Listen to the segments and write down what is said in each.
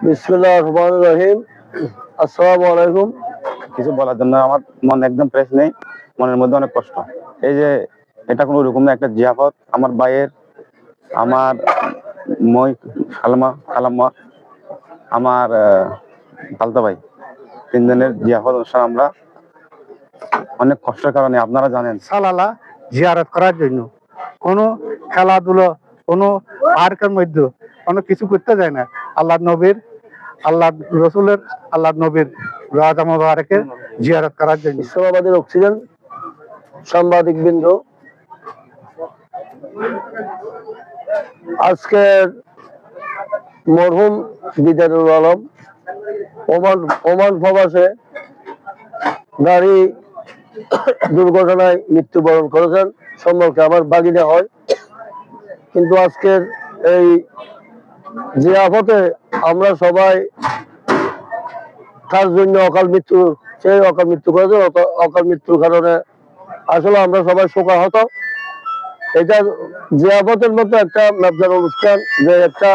বিসমিল্লাহির রহমানির রহিম। আসসালামু আলাইকুম। কিছু বলার জন্য আমার মন একদম ফ্রেশ নেই, মনের মধ্যে অনেক কষ্ট। এই যে এটা কোনো রকম না, একটা জিয়াফত আমার ভাইয়ের, আমার মই খালাম্মা, আমার খালতা ভাই, তিনজনের জিয়াফত অনুষ্ঠান আমরা অনেক কষ্টের কারণে, আপনারা জানেন, সালালা জিয়ারত করার জন্য কোনো খেলাধুলো, কোনো পার্কের মধ্যে কোনো কিছু করতে যায় না। আল্লাহ নবীর, আল্লাহ রসুলের, আল্লাহ নবীর রাজা মোবারকের জিয়ারত করার জন্য। ইসলামাবাদের অক্সিজেন সাংবাদিক বৃন্দ, আজকের মরহুম দিদারুল আলম ওমান প্রবাসে গাড়ি দুর্ঘটনায় মৃত্যুবরণ করেছেন। সম্পর্কে আমার বাগিনা হয়, কিন্তু আজকের এই জিয়াফতে আমরা সবাই তার জন্য অকাল মৃত্যু করেছে। অকাল মৃত্যুর কারণে আসলে আমরা সবাই শোকাহত। এটা জিয়াফতের মতো একটা মজার অনুষ্ঠান, যে একটা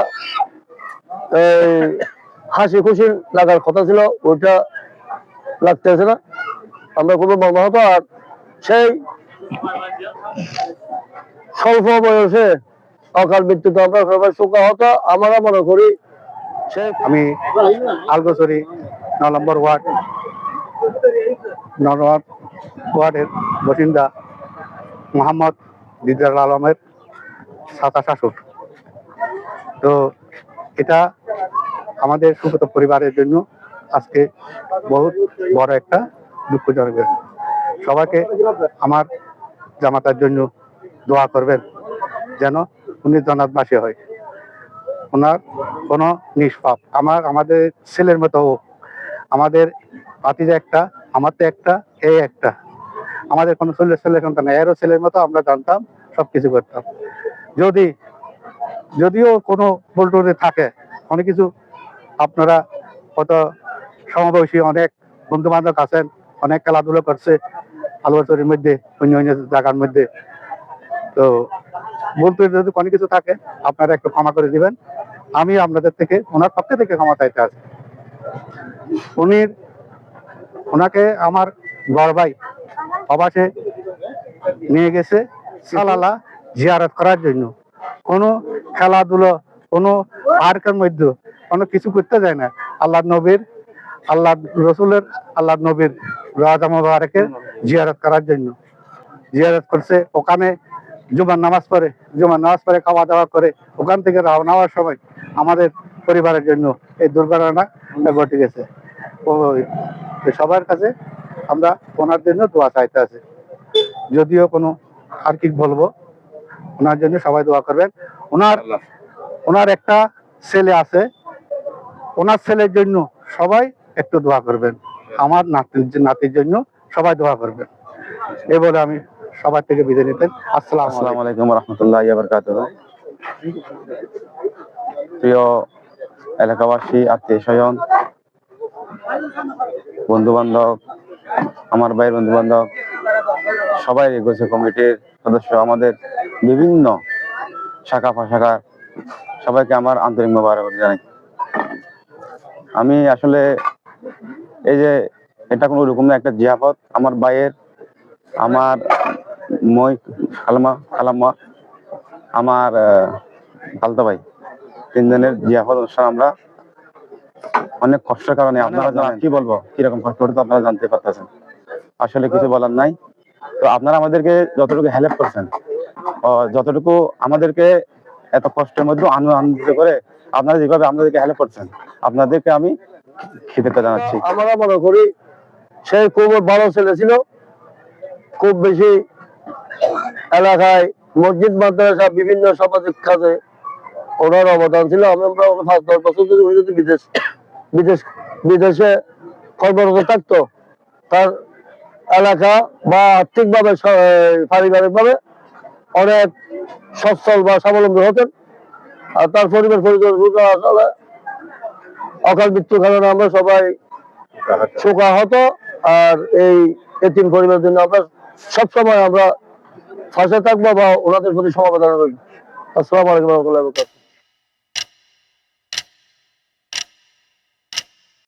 হাসি খুশি লাগার কথা ছিল, ওইটা লাগতেছে না। আমরা খুবই মর্মাহত। আর সেই স্বল্প বয়সে অকাল মৃত্যুতে আমরা সবাই শোকাহত। আমরা মনে করি আমি আলগোসরি 9 নম্বর ওয়ার্ডের বাসিন্দা মোহাম্মদ দিদারুল আলমের চাচা শাশুড়। তো এটা আমাদের সুখত পরিবারের জন্য আজকে বহুত বড় একটা দুঃখজনক বিষয়। সবাইকে আমার জামাতার জন্য দোয়া করবেন, যেন উনি জান্নাতবাসী হয়। ওনার কোনো নিষ্পাপ, আমাদের ছেলের মতো হোক। আমাদের ভাতিজা একটা, আমার তো একটা, এই একটা, আমাদের কোনো ছেলে সন্তান নেই। এরও ছেলের মতো আমরা জানতাম, সবকিছু করতাম। যদিও কোনো ভুল থাকে, অনেক কিছু, আপনারা কত সমবয়সী অনেক বন্ধু বান্ধব আছেন, অনেক খেলাধুলো করছে আলুয়াচুরির মধ্যে, অন্য অন্য জায়গার মধ্যে। তো বলতে যদি কোনো কিছু থাকে, আপনারা একটু ক্ষমা করে দিবেন। আমি আপনাদের থেকে, ওনার পক্ষ থেকে ক্ষমা চাইতে আছি। ওনাকে আমার বড় ভাই প্রবাসে নিয়ে গেছে সালালা জিয়ারত করার জন্য। কোনো খেলাধুলো, কোনো পার্কের মধ্যে কোনো কিছু করতে যায় না। আল্লাহ নবীর, আল্লাহ রসুলের, আল্লাহ নবীর রাজা মোবারকের জিয়ারত করার জন্য জিয়ারত করছে। ওখানে জুমার নামাজ পড়ে খাওয়া দাওয়া করে ওখান থেকে রওনা হওয়ার সময় আমাদের পরিবারের জন্য এই দুর্ঘটনা ঘটে গেছে। সবার কাছে আমরা ওনার জন্য দোয়া চাইতে আছি। যদিও কোনো আর কি বলবো, ওনার জন্য সবাই দোয়া করবেন। ওনার একটা ছেলে আছে, ওনার ছেলের জন্য সবাই একটু দোয়া করবেন। আমার নাতির জন্য সবাই দোয়া করবেন। এই বলে আমি সবার থেকে বিদায় নিতেন। আসসালামু আলাইকুম রহমতুল্লাহি ওয়া বারাকাতুহু। প্রিয় এলাকাবাসী, আত্মীয় স্বজন, বন্ধু বান্ধব, আমার ভাইয়ের বন্ধু বান্ধব, সবাই গোছে কমিটির সদস্য, আমাদের বিভিন্ন শাখা প্রশাখা, সবাইকে আমার আন্তরিক মোবারক জানাই। আমি আসলে এই যে এটা কোনো রকম না, একটা জিয়াফত আমার ভাইয়ের, আমার মই খালাম্মা, আমার খালতা ভাই, তিনজনের জিয়াফত অনুষ্ঠান আমরা অনেক কষ্টের কারণে, আপনারা জানেন, কি বলবো, কিরকম কষ্ট করতে আপনারা জানতে পারতেছেন। আসলে কিছু বলার নাই। তো আপনারা আমাদেরকে যতটুকু হেল্প করছেন, যতটুকু আমাদেরকে এত কষ্টের মধ্যে আনন্দিত করে আপনারা যেভাবে আমাদেরকে হেল্প করছেন, আপনাদেরকে আমি কৃতজ্ঞতা জানাচ্ছি। আমরা মনে করি সে খুব ভালো ছেলে ছিল। খুব বেশি এলাকায় মসজিদ মাদ্রাসা বিভিন্ন সামাজিক কাজে ওনার অবদান ছিল। আমরা 5-10 বছর যদি উনি যদি বিদেশে কর্মরত থাকতো, তার এলাকা বা আর্থিকভাবে পারিবারিকভাবে অনেক সচ্ছল বা স্বাবলম্বী হতেন। আর তার পরিবার আসলে অকাল মৃত্যুর কারণে আমরা সবাই শোকাহত। আর এই এতিম পরিবারের জন্য আমরা সবসময় আমরা পাশে থাকবো বা ওনাদের প্রতি সমবেদনা রইল। আসসালামু আলাইকুম ওয়া রাহমাতুল্লাহি ওয়া বারাকাতুহু।